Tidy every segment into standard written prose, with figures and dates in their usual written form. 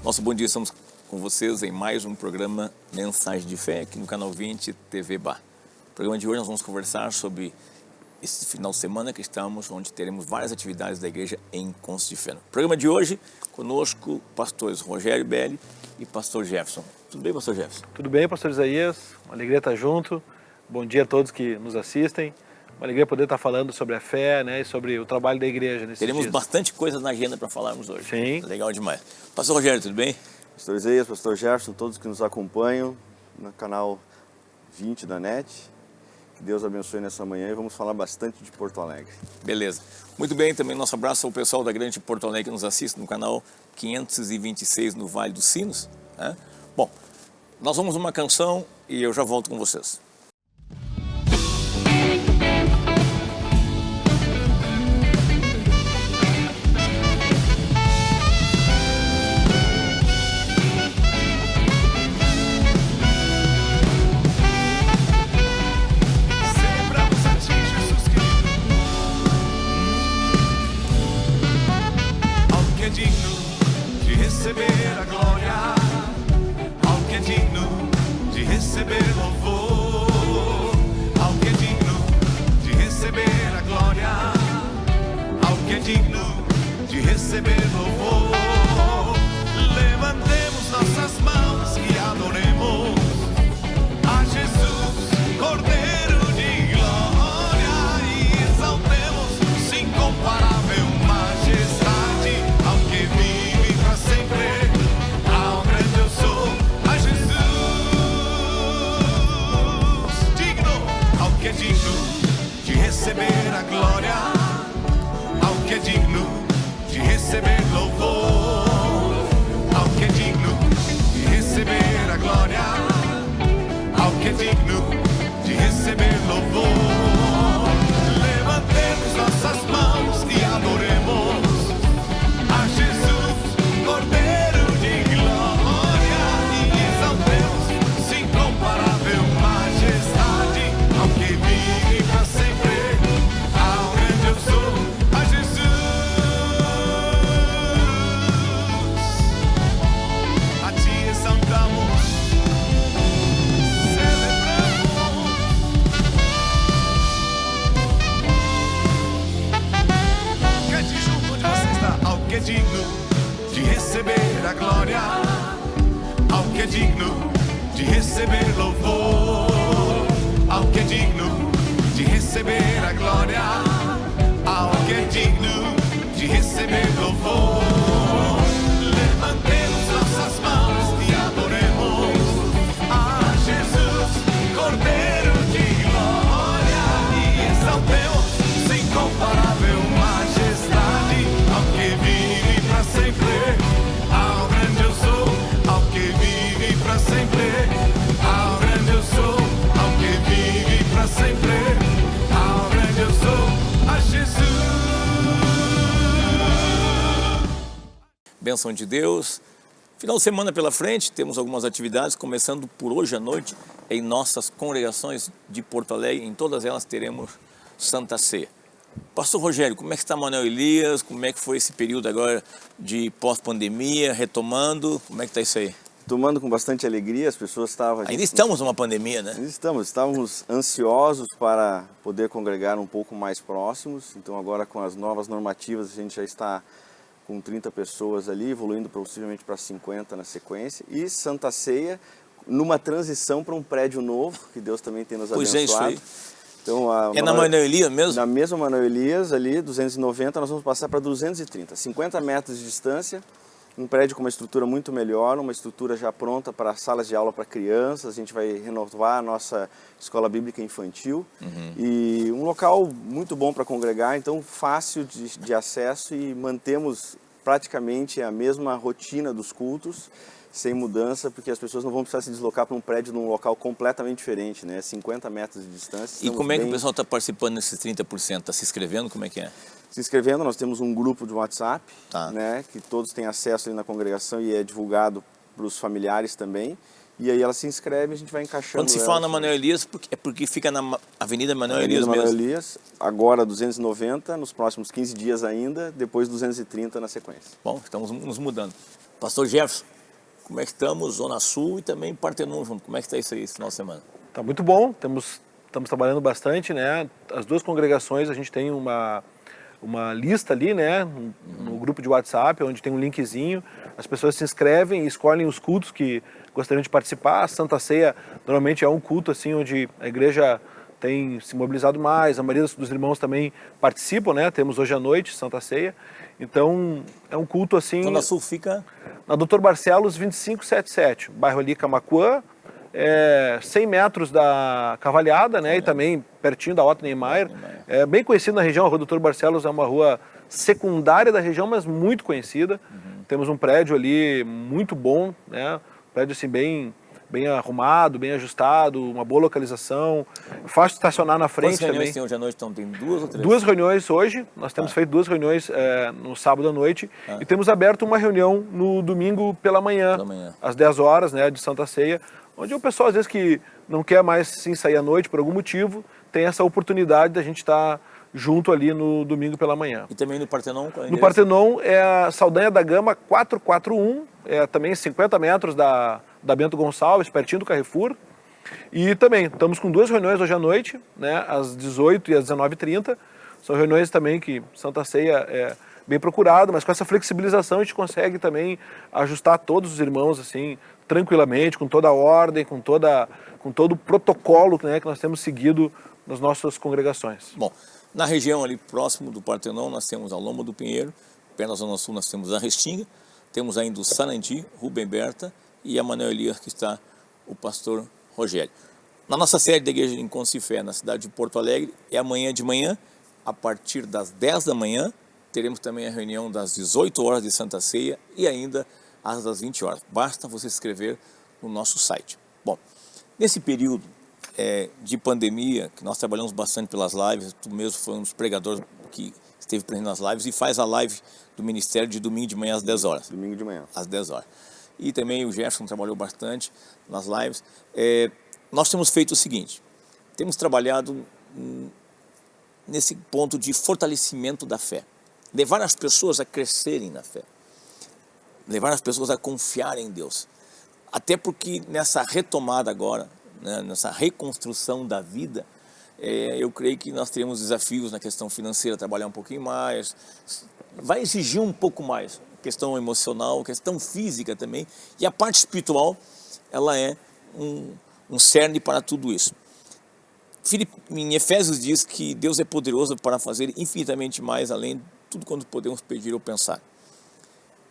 Nosso bom dia, estamos com vocês em mais um programa Mensagem de Fé, aqui no canal 20 TV Bar. No programa de hoje nós vamos conversar sobre esse final de semana que estamos, onde teremos várias atividades da igreja em Contos de Fé. No programa de hoje, conosco, pastores Rogério Belli e pastor Jefferson. Tudo bem, pastor Jefferson? Tudo bem, pastor Isaías? Uma alegria estar junto. Bom dia a todos que nos assistem. Uma alegria poder estar falando sobre a fé, né, e sobre o trabalho da igreja nesses Teremos dias. bastante coisa na agenda para falarmos hoje. Sim. Legal demais. Pastor Rogério, tudo bem? Pastor Isaías, pastor Jefferson, todos que nos acompanham no canal 20 da NET. Que Deus abençoe nessa manhã e vamos falar bastante de Porto Alegre. Beleza. Muito bem, também nosso abraço ao pessoal da Grande Porto Alegre que nos assiste no canal 526 no Vale dos Sinos. Né? Bom, nós vamos uma canção e eu já volto com vocês. Receber a glória, ao que é digno de receber louvor, ao que é digno de receber a glória, ao que é digno de receber louvor. Levantemos nossas mãos e adoremos a Jesus, Cordeiro de glória, e exaltemos sem incomparável majestade ao que vive para sempre, ao grande eu sou, a Jesus, digno, ao que é digno de receber a glória, ao que é digno de receber louvor, ao que é digno de receber a glória, ao que é digno de receber louvor. Levantemos nossas mãos e adoremos a Jesus, Cordeiro de glória, e exaltemos sem incomparável majestade ao que vive para sempre, ao grande eu sou, a Jesus. A ti exaltamos, celebramos. Cante junto onde você está. Ao que é digno de receber a glória, ao que é digno de receber louvor, ao que é digno de receber a glória, ao que é digno de receber louvor. Levantemos nossas mãos e adoremos a Jesus, Cordeiro de glória, e exaltemos sem incomparável majestade ao que vive para sempre, ao grande eu sou, ao que vive para sempre, ao grande eu sou, ao que vive para sempre, ao grande eu sou, a Jesus. Bênção de Deus. Final de semana pela frente, temos algumas atividades, começando por hoje à noite, em nossas congregações de Porto Alegre. Em todas elas teremos Santa Ceia. Pastor Rogério, como é que está Manuel Elias? Como é que foi esse período agora de pós-pandemia, retomando? Como é que está isso aí? Tomando com bastante alegria, as pessoas estavam... Ainda estamos numa pandemia, né? Estávamos ansiosos para poder congregar um pouco mais próximos, então agora com as novas normativas a gente já está com 30 pessoas ali, evoluindo possivelmente para 50 na sequência, e Santa Ceia numa transição para um prédio novo, que Deus também tem nos abençoado. Pois é, isso aí. Então, É na Manuel Elias mesmo? Na mesma Manuel Elias, ali, 290, nós vamos passar para 230, 50 metros de distância, um prédio com uma estrutura muito melhor, uma estrutura já pronta para salas de aula para crianças, a gente vai renovar a nossa escola bíblica infantil, e um local muito bom para congregar, então fácil de acesso, e mantemos praticamente a mesma rotina dos cultos, sem mudança, porque as pessoas não vão precisar se deslocar para um prédio num local completamente diferente, né? 50 metros de distância. E como é que o pessoal está participando nesses 30%? Está se inscrevendo? Como é que é? Se inscrevendo, nós temos um grupo de WhatsApp, Tá. né? Que todos têm acesso ali na congregação e é divulgado para os familiares também. E aí ela se inscreve e a gente vai encaixando. Quando se fala na Manuel Elias, é porque fica na Avenida Manuel Avenida Elias Manuel mesmo? Elias, agora 290, nos próximos 15 dias ainda, depois 230 na sequência. Bom, estamos nos mudando. Pastor Jefferson, como é que estamos, Zona Sul e também Partenon junto. Como é que está isso aí esse final de semana? Tá muito bom, estamos trabalhando bastante, né? As duas congregações, a gente tem uma lista ali, né? No grupo de WhatsApp, onde tem um linkzinho. As pessoas se inscrevem e escolhem os cultos que gostariam de participar. A Santa Ceia normalmente é um culto assim onde a igreja tem se mobilizado mais. A maioria dos irmãos também participam, né? Temos hoje à noite Santa Ceia. Então é um culto assim. Zona Sul fica na Dr. Barcelos 2577, bairro ali Camaquã, 100 metros da Cavalhada, né? E também pertinho da Otto Niemeyer. É bem conhecido na região. A Rua Dr. Barcelos é uma rua secundária da região, mas muito conhecida. Temos um prédio ali muito bom, né? Um prédio assim bem arrumado, bem ajustado, uma boa localização, fácil de estacionar na frente. Quantas reuniões também. tem hoje à noite? Então tem 2 ou 3? 2 reuniões hoje, nós temos feito 2 reuniões no sábado à noite e temos aberto uma reunião no domingo pela manhã, às 10 horas, né, de Santa Ceia, onde o pessoal às vezes que não quer mais sim sair à noite por algum motivo, tem essa oportunidade da gente estar junto ali no domingo pela manhã. E também no Partenon? No Partenon é a Saldanha da Gama 441, também 50 metros da Bento Gonçalves, pertinho do Carrefour. E também estamos com 2 reuniões hoje à noite, né, às 18 e às 19h30. São reuniões também que Santa Ceia é bem procurado, mas com essa flexibilização a gente consegue também ajustar todos os irmãos assim tranquilamente, com toda a ordem, com todo o protocolo, né, que nós temos seguido nas nossas congregações. Bom, na região ali próximo do Partenon nós temos a Loma do Pinheiro, perto da Zona Sul nós temos a Restinga, temos ainda o Sarandi, Rubem Berta e a Manuel Elias, que está o pastor Rogério. Na nossa sede da Igreja de Encontros e Fé, na cidade de Porto Alegre, é amanhã de manhã, a partir das 10 da manhã, teremos também a reunião das 18 horas de Santa Ceia e ainda às 20 horas. Basta você se inscrever no nosso site. Bom, nesse período de pandemia, que nós trabalhamos bastante pelas lives, tu mesmo foi um dos pregadores que esteve presente nas lives e faz a live do Ministério de domingo de manhã às 10 horas. Domingo de manhã. Às 10 horas. E também o Jefferson trabalhou bastante nas lives. Nós temos feito o seguinte, temos trabalhado nesse ponto de fortalecimento da fé. Levar as pessoas a crescerem na fé. Levar as pessoas a confiarem em Deus. Até porque nessa retomada agora, né, nessa reconstrução da vida, eu creio que nós teremos desafios na questão financeira, trabalhar um pouquinho mais, vai exigir um pouco mais, questão emocional, questão física também, e a parte espiritual, ela é um cerne para tudo isso. Em Efésios diz que Deus é poderoso para fazer infinitamente mais além de tudo quanto podemos pedir ou pensar.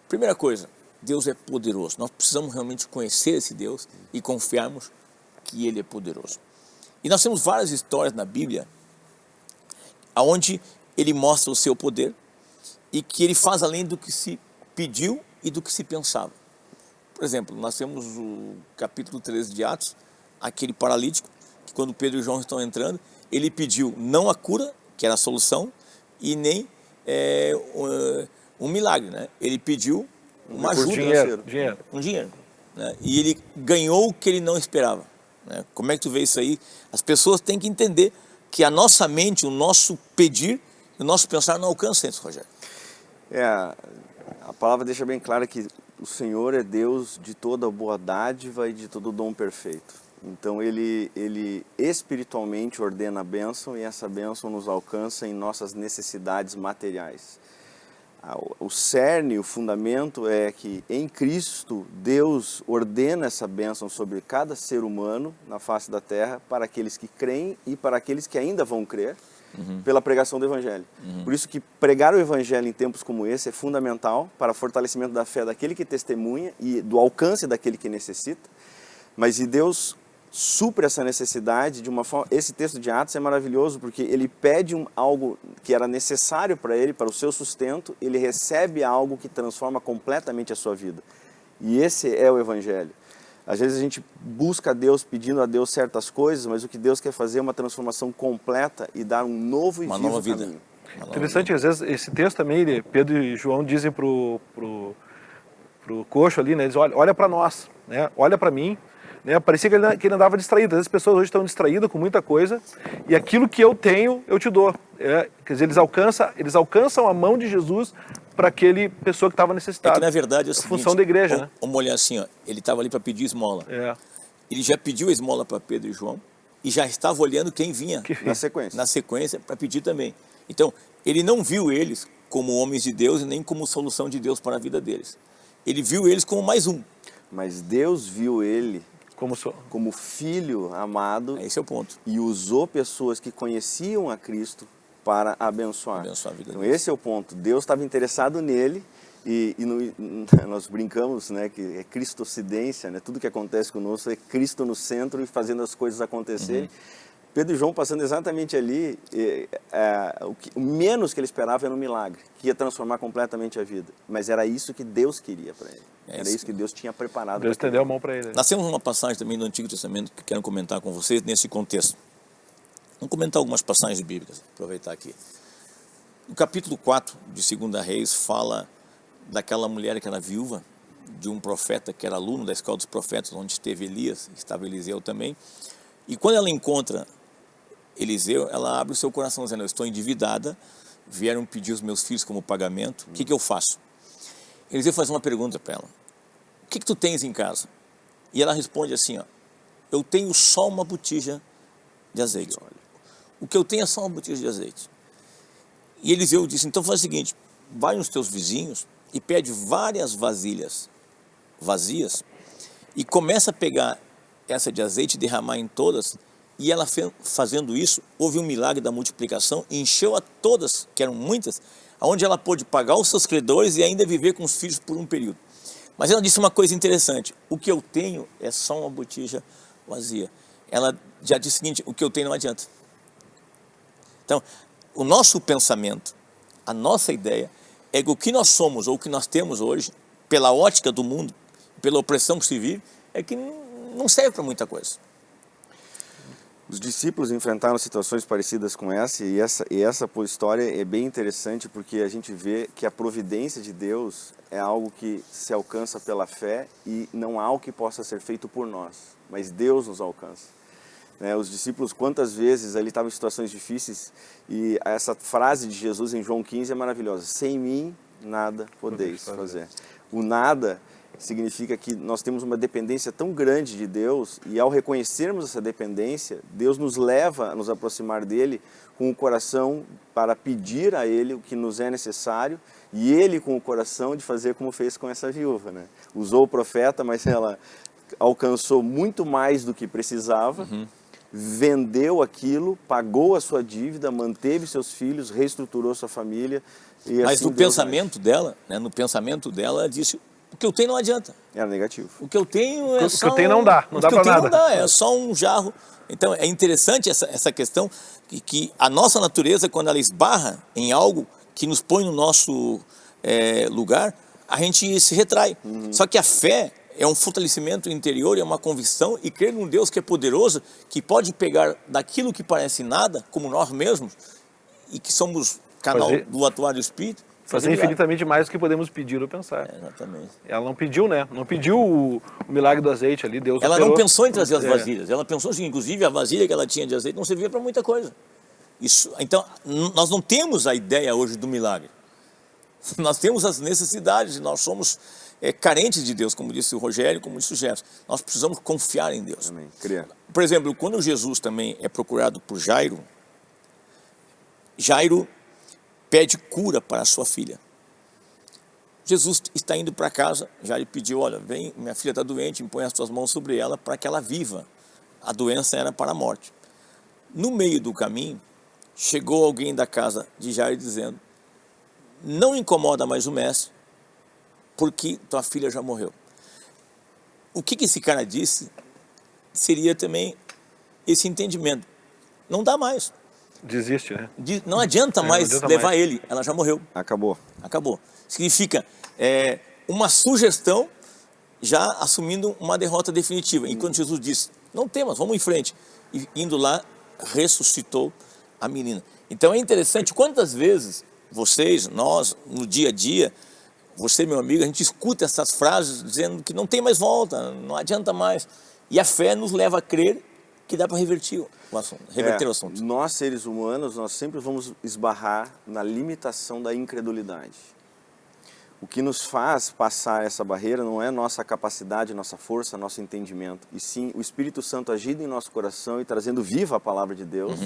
Primeira coisa, Deus é poderoso. Nós precisamos realmente conhecer esse Deus e confiarmos que Ele é poderoso. E nós temos várias histórias na Bíblia onde Ele mostra o seu poder e que Ele faz além do que se pediu e do que se pensava. Por exemplo, nós temos o capítulo 13 de Atos, aquele paralítico, que quando Pedro e João estão entrando, ele pediu não a cura, que era a solução, e nem um milagre, né? Ele pediu uma ajuda, um dinheiro, né? E ele ganhou o que ele não esperava, né? Como é que tu vê isso aí? As pessoas têm que entender que a nossa mente, o nosso pedir, o nosso pensar não alcança isso, Rogério. A palavra deixa bem claro que o Senhor é Deus de toda boa dádiva e de todo dom perfeito. Então ele espiritualmente ordena a bênção e essa bênção nos alcança em nossas necessidades materiais. O cerne, o fundamento é que em Cristo Deus ordena essa bênção sobre cada ser humano na face da terra para aqueles que creem e para aqueles que ainda vão crer pela pregação do Evangelho. Por isso que pregar o Evangelho em tempos como esse é fundamental para o fortalecimento da fé daquele que testemunha e do alcance daquele que necessita. Mas Deus supre essa necessidade de uma forma. Esse texto de Atos é maravilhoso porque ele pede algo que era necessário para ele, para o seu sustento, ele recebe algo que transforma completamente a sua vida. E esse é o Evangelho. Às vezes a gente busca a Deus pedindo a Deus certas coisas, mas o que Deus quer fazer é uma transformação completa e dar um novo e vivo caminho. Interessante, às vezes esse texto também, Pedro e João dizem pro coxo ali, né? Eles olha para nós, né? Olha para mim. né? Parecia que ele andava distraído. Às vezes as pessoas hoje estão distraídas com muita coisa e aquilo que eu tenho, eu te dou. Quer dizer, eles alcançam a mão de Jesus para aquele pessoa que estava necessitada. É que, na verdade, é o seguinte, função da igreja, né? Vamos olhar assim, ó, ele estava ali para pedir esmola. É. Ele já pediu a esmola para Pedro e João e já estava olhando quem vinha Na sequência. para pedir também. Então, ele não viu eles como homens de Deus e nem como solução de Deus para a vida deles. Ele viu eles como mais um. Mas Deus viu ele Como como filho amado Esse é o ponto. e usou pessoas que conheciam a Cristo para abençoar. Abençoar a vida Então deles. esse é o ponto. Deus estava interessado nele nós brincamos, né, que é cristocidência, né? Tudo que acontece conosco é Cristo no centro e fazendo as coisas acontecerem. Pedro e João passando exatamente ali, o menos que ele esperava era um milagre, que ia transformar completamente a vida. Mas era isso que Deus queria para ele. Era isso que Deus tinha preparado. Deus estendeu a mão para ele. Nós temos uma passagem também do Antigo Testamento que quero comentar com vocês nesse contexto. Vamos comentar algumas passagens bíblicas, aproveitar aqui. No capítulo 4 de 2 Reis fala daquela mulher que era viúva, de um profeta que era aluno da escola dos profetas, onde esteve Elias, estava Eliseu também. E quando ela encontra Eliseu, ela abre o seu coração dizendo: eu estou endividada, vieram pedir os meus filhos como pagamento, o que eu faço? Eliseu faz uma pergunta para ela: o que tu tens em casa? E ela responde assim, ó: eu tenho só uma botija de azeite. O que eu tenho é só uma botija de azeite. E Eliseu disse: então faz o seguinte, vai nos teus vizinhos e pede várias vasilhas vazias e começa a pegar essa de azeite e derramar em todas. E ela fazendo isso, houve um milagre da multiplicação e encheu a todas, que eram muitas, onde ela pôde pagar os seus credores e ainda viver com os filhos por um período. Mas ela disse uma coisa interessante: o que eu tenho é só uma botija vazia. Ela já disse o seguinte: o que eu tenho não adianta. Então, o nosso pensamento, a nossa ideia é que o que nós somos ou o que nós temos hoje, pela ótica do mundo, pela opressão que se vive, é que não serve para muita coisa. Os discípulos enfrentaram situações parecidas com essa e essa história é bem interessante porque a gente vê que a providência de Deus é algo que se alcança pela fé e não há algo que possa ser feito por nós, mas Deus nos alcança. Os discípulos, quantas vezes ali estavam em situações difíceis, e essa frase de Jesus em João 15 é maravilhosa: sem mim nada podeis fazer. O nada significa que nós temos uma dependência tão grande de Deus, e ao reconhecermos essa dependência, Deus nos leva a nos aproximar dele com o coração para pedir a ele o que nos é necessário, e ele com o coração de fazer como fez com essa viúva, né? Usou o profeta, mas ela alcançou muito mais do que precisava, vendeu aquilo, pagou a sua dívida, manteve seus filhos, reestruturou sua família. E Mas assim no pensamento dela, né, no pensamento dela, ela disse: o que eu tenho não adianta. Era negativo. O que eu tenho é só... O que eu tenho não dá, não dá para nada. Não dá, é só um jarro. Então, é interessante essa questão que a nossa natureza, quando ela esbarra em algo que nos põe no nosso lugar, a gente se retrai. Só que a fé é um fortalecimento interior, é uma convicção, e crer num Deus que é poderoso, que pode pegar daquilo que parece nada, como nós mesmos, e que somos canal do atuar do Espírito, fazer infinitamente mais do que podemos pedir ou pensar. Exatamente. Ela não pediu, né? Não pediu o milagre do azeite ali, Deus Ela operou. não pensou em trazer as vasilhas, ela pensou assim, inclusive a vasilha que ela tinha de azeite não servia para muita coisa. Então, nós não temos a ideia hoje do milagre. Nós temos as necessidades, nós somos carentes de Deus, como disse o Rogério, como disse o Jefferson. Nós precisamos confiar em Deus. Amém. Crer. Por exemplo, quando Jesus também é procurado por Jairo, Jairo pede cura para a sua filha. Jesus está indo para casa, Jairo pediu: olha, vem, minha filha está doente, impõe as tuas mãos sobre ela para que ela viva. A doença era para a morte. No meio do caminho, chegou alguém da casa de Jairo dizendo: não incomoda mais o mestre, porque tua filha já morreu. O que esse cara disse seria também esse entendimento: não dá mais. Desiste, né? Não adianta mais levar ele, ela já morreu. Acabou. Significa uma sugestão já assumindo uma derrota definitiva. Enquanto Jesus disse: não temas, vamos em frente. E indo lá, ressuscitou a menina. Então é interessante quantas vezes vocês, nós, no dia a dia, você, meu amigo, a gente escuta essas frases dizendo que não tem mais volta, não adianta mais. E a fé nos leva a crer que dá para reverter o assunto. Nós, seres humanos, nós sempre vamos esbarrar na limitação da incredulidade. O que nos faz passar essa barreira não é nossa capacidade, nossa força, nosso entendimento, e sim o Espírito Santo agindo em nosso coração e trazendo viva a palavra de Deus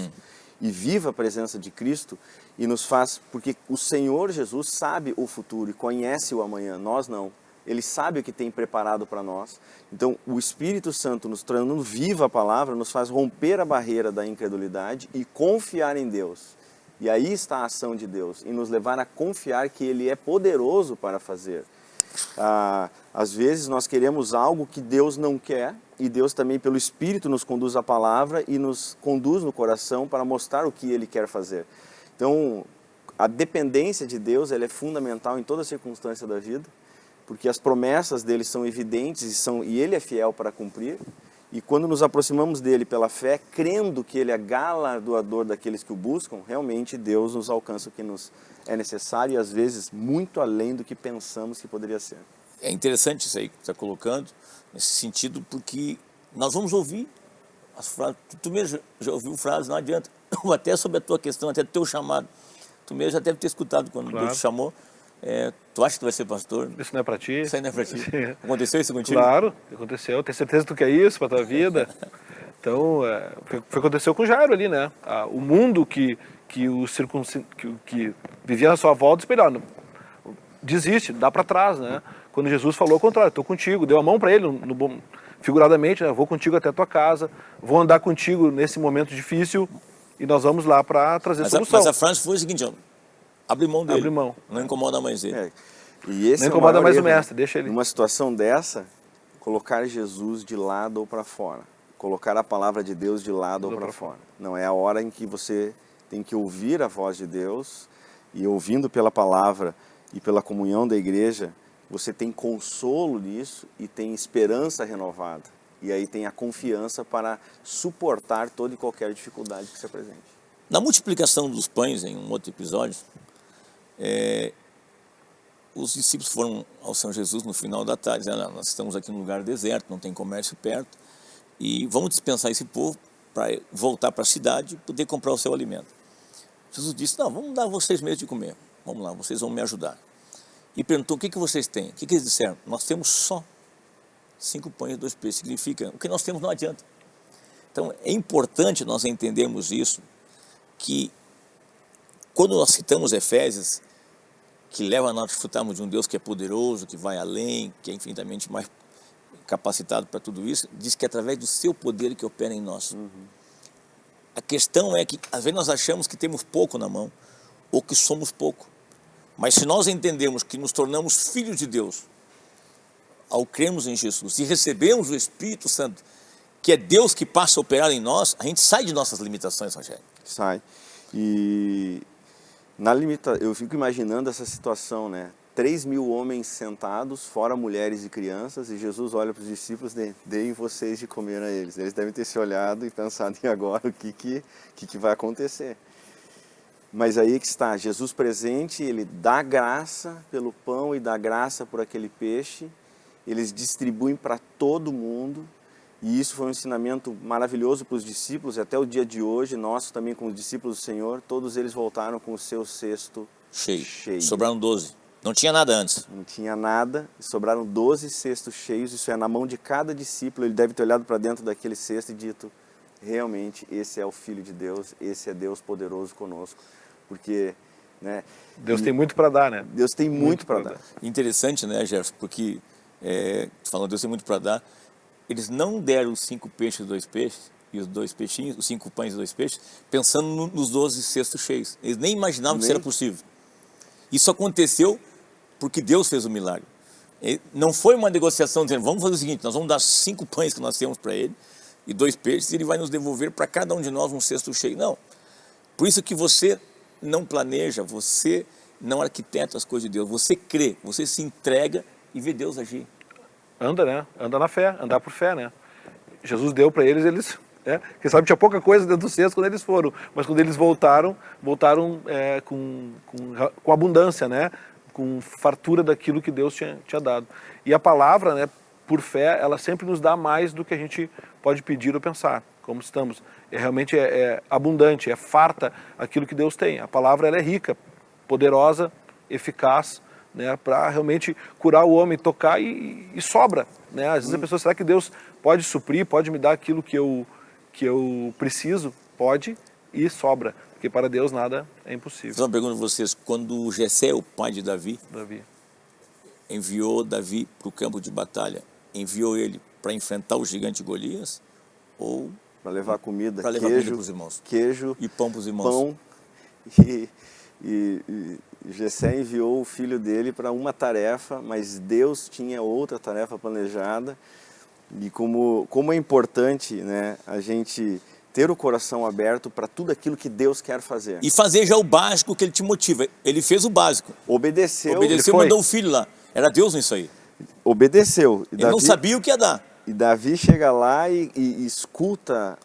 e viva a presença de Cristo, e nos faz, porque o Senhor Jesus sabe o futuro e conhece o amanhã, nós não. Ele sabe o que tem preparado para nós. Então, o Espírito Santo nos tornando viva a palavra nos faz romper a barreira da incredulidade e confiar em Deus. E aí está a ação de Deus, em nos levar a confiar que Ele é poderoso para fazer. Às vezes nós queremos algo que Deus não quer, e Deus também pelo Espírito nos conduz à palavra e nos conduz no coração para mostrar o que Ele quer fazer. Então, a dependência de Deus ela é fundamental em toda circunstância da vida, porque as promessas dele são evidentes e Ele é fiel para cumprir. E quando nos aproximamos dele pela fé, crendo que ele é galardoador daqueles que o buscam, realmente Deus nos alcança o que nos é necessário e às vezes muito além do que pensamos que poderia ser. É interessante isso aí que você está colocando, nesse sentido, porque nós vamos ouvir as frases. Tu mesmo já ouviu frases, não adianta. Até sobre a tua questão, até do teu chamado. Tu mesmo já deve ter escutado quando Deus te chamou. Tu acha que tu vai ser pastor? Isso não é para ti? Isso aí não é para ti. Aconteceu isso contigo? Claro, aconteceu. Tenho certeza que tu quer isso para tua vida. Então, foi o que aconteceu com Jairo ali, né? O mundo que vivia na sua volta, espelhando, desiste, dá para trás, né? Quando Jesus falou ao contrário, estou contigo, deu a mão para ele, figuradamente, né? Vou contigo até a tua casa, vou andar contigo nesse momento difícil e nós vamos lá para trazer solução. Mas a frase foi o seguinte, ó, abre mão dele, abre mão. Não incomoda mais ele. E esse não incomoda mais o mestre, deixa ele. Numa situação dessa, colocar Jesus de lado ou para fora. Colocar a palavra de Deus de lado ou para fora. Não é a hora em que você tem que ouvir a voz de Deus e ouvindo pela palavra e pela comunhão da igreja, você tem consolo nisso e tem esperança renovada. E aí tem a confiança para suportar toda e qualquer dificuldade que se apresente. Na multiplicação dos pães, em um outro episódio, os discípulos foram ao Senhor Jesus no final da tarde, dizendo, nós estamos aqui num lugar deserto, não tem comércio perto, e vamos dispensar esse povo para voltar para a cidade e poder comprar o seu alimento. Jesus disse, não, vamos dar a vocês mesmo de comer, vamos lá, vocês vão me ajudar. E perguntou, o que vocês têm? O que eles disseram? Nós temos só 5 pães e 2 peixes, significa, o que nós temos não adianta. Então, é importante nós entendermos isso, que quando nós citamos Efésios, que leva a nós a desfrutarmos de um Deus que é poderoso, que vai além, que é infinitamente mais capacitado para tudo isso, diz que é através do seu poder que opera em nós. A questão é que, às vezes, nós achamos que temos pouco na mão, ou que somos pouco. Mas se nós entendemos que nos tornamos filhos de Deus, ao crermos em Jesus e recebemos o Espírito Santo, que é Deus que passa a operar em nós, a gente sai de nossas limitações, Rogério. Sai. E eu fico imaginando essa situação, né? 3.000 homens sentados, fora mulheres e crianças, e Jesus olha para os discípulos, deem vocês de comer a eles. Eles devem ter se olhado e pensado, e agora o que vai acontecer? Mas aí que está, Jesus presente, ele dá graça pelo pão e dá graça por aquele peixe, eles distribuem para todo mundo, e isso foi um ensinamento maravilhoso para os discípulos, e até o dia de hoje, nós também como discípulos do Senhor, todos eles voltaram com o seu cesto cheio. Sobraram 12. Não tinha nada antes. Não tinha nada, sobraram 12 cestos cheios, isso é na mão de cada discípulo, ele deve ter olhado para dentro daquele cesto e dito, realmente esse é o Filho de Deus, esse é Deus poderoso conosco, porque... né, Deus tem muito para dar, né? Deus tem muito para dar. Interessante, né, Jefferson, porque, falando Deus tem muito para dar, eles não deram os 5 peixes e 2 peixes, e os 2 peixinhos, os 5 pães e 2 peixes, pensando nos 12 cestos cheios. Eles nem imaginavam que isso era possível. Isso aconteceu porque Deus fez o milagre. Não foi uma negociação dizendo, vamos fazer o seguinte, nós vamos dar 5 pães que nós temos para ele, e 2 peixes, e ele vai nos devolver para cada um de nós um cesto cheio. Não. Por isso que você não planeja, você não arquiteta as coisas de Deus, você crê, você se entrega e vê Deus agir. Anda, né? Anda na fé, andar por fé, né? Jesus deu para eles, quem sabe tinha pouca coisa dentro do cesto quando eles foram, mas quando eles voltaram com abundância, né? Com fartura daquilo que Deus tinha dado. E a palavra, né? por fé, ela sempre nos dá mais do que a gente pode pedir ou pensar, como estamos. Realmente é abundante, é farta aquilo que Deus tem. A palavra ela é rica, poderosa, eficaz, né, para realmente curar o homem, tocar e sobra. Né? Às vezes a pessoa, será que Deus pode suprir, pode me dar aquilo que eu preciso? Pode e sobra, porque para Deus nada é impossível. Então, uma pergunta a vocês, quando Jessé, o pai de Davi, enviou Davi para o campo de batalha, enviou ele para enfrentar o gigante Golias ou para levar comida, para levar comida para os irmãos? Queijo E pão para os irmãos. Pão e Jessé enviou o filho dele para uma tarefa, mas Deus tinha outra tarefa planejada. E como é importante, né, a gente ter o coração aberto para tudo aquilo que Deus quer fazer. E fazer já o básico que ele te motiva. Ele fez o básico. Obedeceu, mandou o filho lá. Era Deus nisso aí. Obedeceu. Ele não sabia o que ia dar. E Davi chega lá e escuta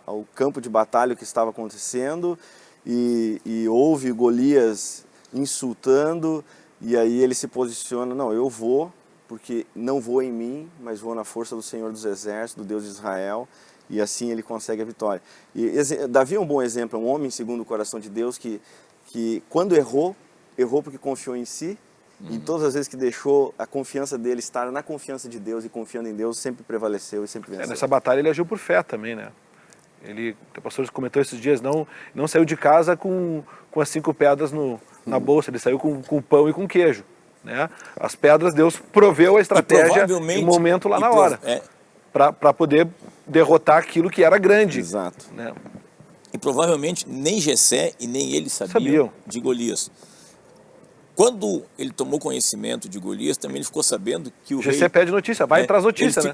o campo de batalha que estava acontecendo e ouve Golias insultando, e aí ele se posiciona, não, eu vou, porque não vou em mim, mas vou na força do Senhor dos Exércitos, do Deus de Israel, e assim ele consegue a vitória. E Davi é um bom exemplo, é um homem segundo o coração de Deus que quando errou porque confiou em si, e todas as vezes que deixou a confiança dele estar na confiança de Deus e confiando em Deus, sempre prevaleceu e sempre venceu. Nessa batalha ele agiu por fé também, né? O pastor comentou esses dias, não saiu de casa com as 5 pedras na bolsa, ele saiu com pão e com queijo. Né? As pedras, Deus proveu a estratégia no momento lá na hora, para poder derrotar aquilo que era grande. Exato. Né? E provavelmente nem Jessé e nem ele sabiam de Golias. Quando ele tomou conhecimento de Golias, também ele ficou sabendo que o rei... Jessé pede notícia, vai e traz notícia, né?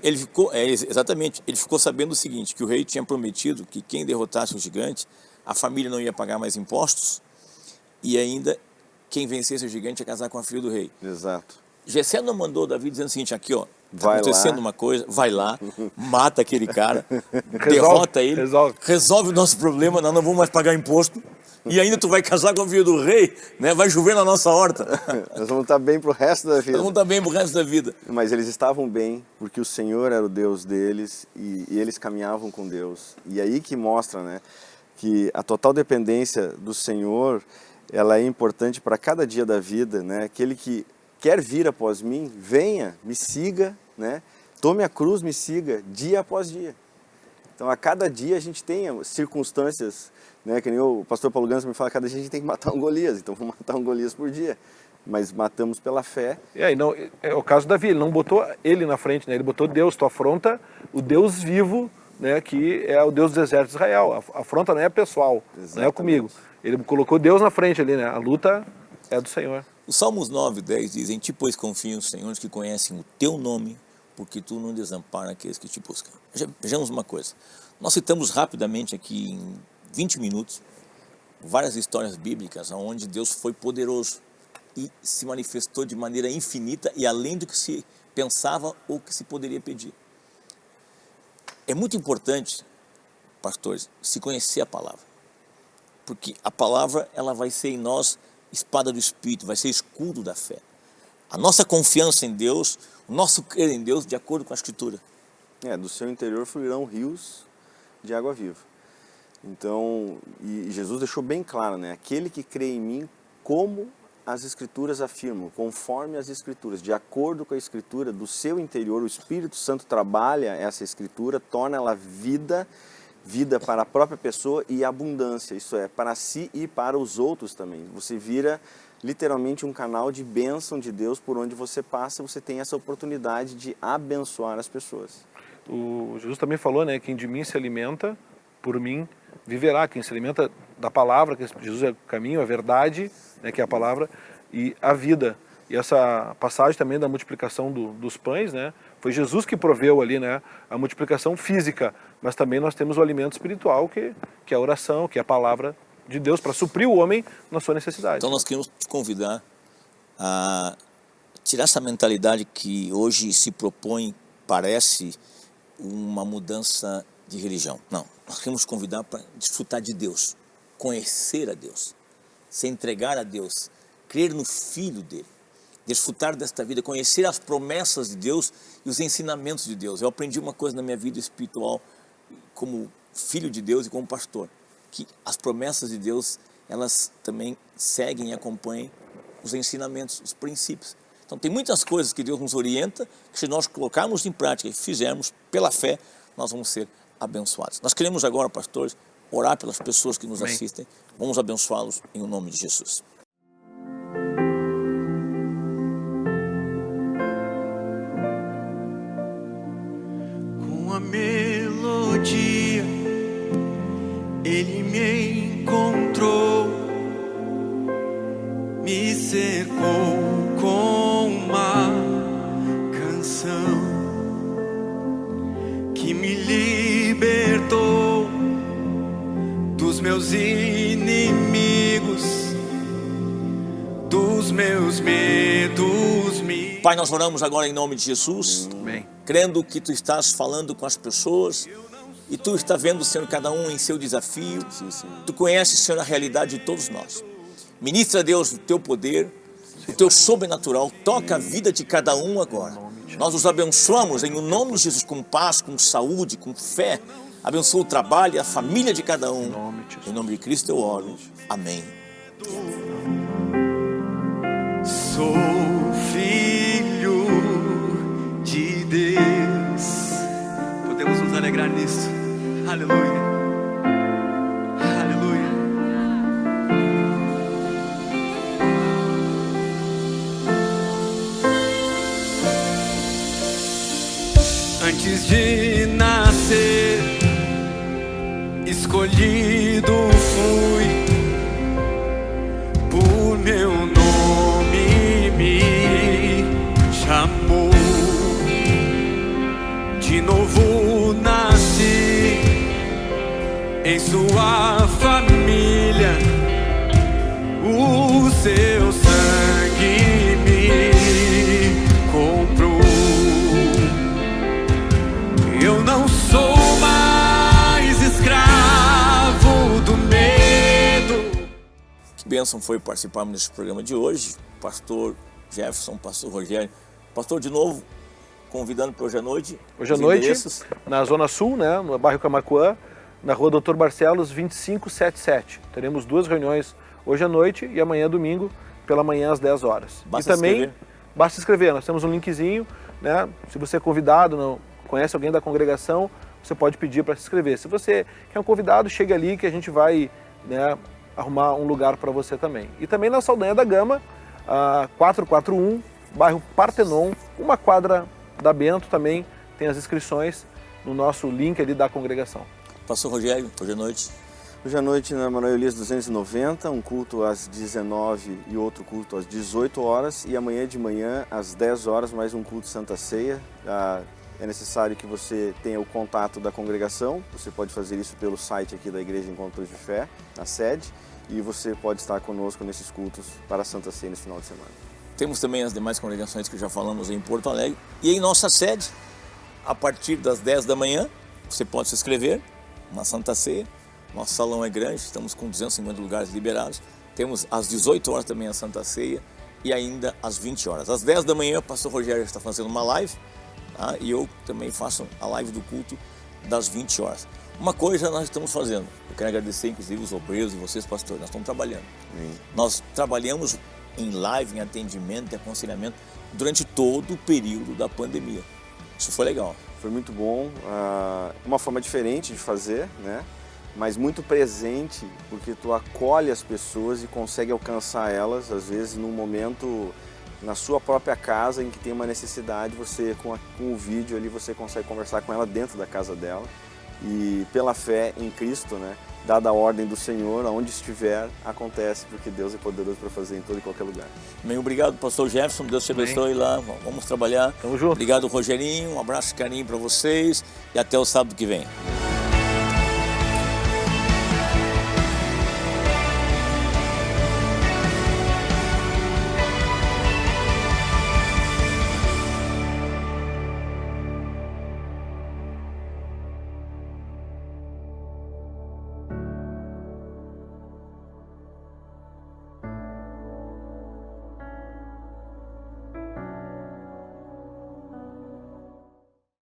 Exatamente, ele ficou sabendo o seguinte, que o rei tinha prometido que quem derrotasse o gigante, a família não ia pagar mais impostos, e ainda quem vencesse o gigante ia casar com a filha do rei. Exato. Jessé não mandou Davi dizendo o seguinte, aqui ó, tá acontecendo uma coisa, vai lá, mata aquele cara, derrota ele, resolve o nosso problema, nós não vamos mais pagar imposto, e ainda tu vai casar com a filha do rei, né? Vai chover na nossa horta. Nós vamos estar bem pro resto da vida. Nós vamos estar bem pro resto da vida. Mas eles estavam bem, porque o Senhor era o Deus deles, e eles caminhavam com Deus. E aí que mostra, né, que a total dependência do Senhor, ela é importante para cada dia da vida, né? Aquele que quer vir após mim, venha, me siga, né? Tome a cruz, me siga, dia após dia. Então, a cada dia a gente tem circunstâncias, né? Que nem o pastor Paulo Gans me fala, cada dia a gente tem que matar um Golias, então vamos matar um Golias por dia. Mas matamos pela fé. É o caso de Davi, ele não botou ele na frente, né? Ele botou Deus, tu afronta o Deus vivo, né? Que é o Deus dos exércitos de Israel. A afronta não é pessoal, não é comigo. Ele colocou Deus na frente ali, né? A luta é do Senhor. Os Salmos 9 e 10 dizem, em ti, pois, confiam os senhores que conhecem o teu nome, porque tu não desamparas aqueles que te buscam. Vejamos uma coisa. Nós citamos rapidamente aqui, em 20 minutos, várias histórias bíblicas onde Deus foi poderoso e se manifestou de maneira infinita e além do que se pensava ou que se poderia pedir. É muito importante, pastores, se conhecer a palavra, porque a palavra ela vai ser em nós espada do Espírito, vai ser escudo da fé. A nossa confiança em Deus, o nosso crer em Deus de acordo com a Escritura. Do seu interior fluirão rios de água viva. Então, e Jesus deixou bem claro, né? Aquele que crê em mim, como as Escrituras afirmam, conforme as Escrituras, de acordo com a Escritura, do seu interior, o Espírito Santo trabalha essa Escritura, torna ela vida para a própria pessoa e abundância, isso é, para si e para os outros também. Você vira literalmente um canal de bênção de Deus por onde você passa, você tem essa oportunidade de abençoar as pessoas. O Jesus também falou, né, quem de mim se alimenta, por mim viverá. Quem se alimenta da palavra, que Jesus é o caminho, a verdade, né, que é a palavra, e a vida. E essa passagem também da multiplicação dos pães, né, foi Jesus que proveu ali, né, a multiplicação física, mas também nós temos o alimento espiritual, que é a oração, que é a palavra de Deus, para suprir o homem na sua necessidade. Então nós queremos te convidar a tirar essa mentalidade que hoje se propõe, parece uma mudança de religião. Não, nós queremos te convidar para desfrutar de Deus, conhecer a Deus, se entregar a Deus, crer no Filho dele. desfrutar desta vida, conhecer as promessas de Deus e os ensinamentos de Deus. Eu aprendi uma coisa na minha vida espiritual, como filho de Deus e como pastor, que as promessas de Deus, elas também seguem e acompanham os ensinamentos, os princípios. Então tem muitas coisas que Deus nos orienta, que se nós colocarmos em prática e fizermos pela fé, nós vamos ser abençoados. Nós queremos agora, pastores, orar pelas pessoas que nos assistem. Vamos abençoá-los em nome de Jesus. Com a melodia, ele me encontrou, me cercou com uma canção que me libertou dos meus inimigos, dos meus medos. Pai, nós oramos agora em nome de Jesus, Amém. crendo que Tu estás falando com as pessoas e Tu está vendo, Senhor, cada um em seu desafio. Tu conheces, Senhor, a realidade de todos nós. Ministra, Deus, o Teu poder, o Teu sobrenatural, toca a vida de cada um agora. Nós os abençoamos em nome de Jesus, com paz, com saúde, com fé. Abençoa o trabalho e a família de cada um. Em nome de Cristo eu oro. Amém. Sou filho de Deus. Podemos nos alegrar nisso. Aleluia. Aleluia. Antes de nascer, escolhido fui, por meu nome me chamou. De novo nasci em sua família, o seu sangue me comprou. Eu não sou mais escravo do medo. Que bênção foi participarmos desse programa de hoje. Pastor Jefferson, pastor Rogério. Pastor, de novo, convidando para hoje à noite. Hoje à os noite, endereços. na Zona Sul, né, no bairro Camaquã, na rua Dr. Barcelos, 2577. Teremos 2 reuniões hoje à noite e amanhã, domingo, pela manhã às 10 horas. Basta e também, escrever. basta se inscrever. Nós temos um linkzinho, né? Se você é convidado, não conhece alguém da congregação, você pode pedir para se inscrever. Se você quer um convidado, chega ali que a gente vai, né, arrumar um lugar para você também. E também na Saldanha da Gama, 441, bairro Partenon, uma quadra da Bento, também tem as inscrições no nosso link ali da congregação. Pastor Rogério, hoje à noite. Hoje à noite na Manuel Elias 290, um culto às 19 e outro culto às 18 horas. E amanhã de manhã, às 10 horas, mais um culto Santa Ceia. É necessário que você tenha o contato da congregação. Você pode fazer isso pelo site aqui da Igreja Encontros de Fé, na sede. E você pode estar conosco nesses cultos para a Santa Ceia nesse final de semana. Temos também as demais congregações que já falamos em Porto Alegre. E em nossa sede, a partir das 10 da manhã, você pode se inscrever na Santa Ceia. Nosso salão é grande, estamos com 250 lugares liberados. Temos às 18 horas também a Santa Ceia e ainda às 20 horas. Às 10 da manhã, o pastor Rogério está fazendo uma live, tá? E eu também faço a live do culto das 20 horas. Uma coisa nós estamos fazendo, eu quero agradecer inclusive os obreiros e vocês, pastores, nós estamos trabalhando. Nós trabalhamos em live, em atendimento e aconselhamento durante todo o período da pandemia. Isso foi legal. Foi muito bom, uma forma diferente de fazer, né? Mas muito presente, porque tu acolhe as pessoas e consegue alcançar elas, às vezes num momento na sua própria casa em que tem uma necessidade, você com o vídeo ali você consegue conversar com ela dentro da casa dela. E pela fé em Cristo, né, dada a ordem do Senhor, aonde estiver, acontece, porque Deus é poderoso para fazer em todo e qualquer lugar. Bem, obrigado, pastor Jefferson, Deus te abençoe lá, vamos trabalhar. Tamo junto. Obrigado, Rogerinho, um abraço e carinho para vocês e até o sábado que vem.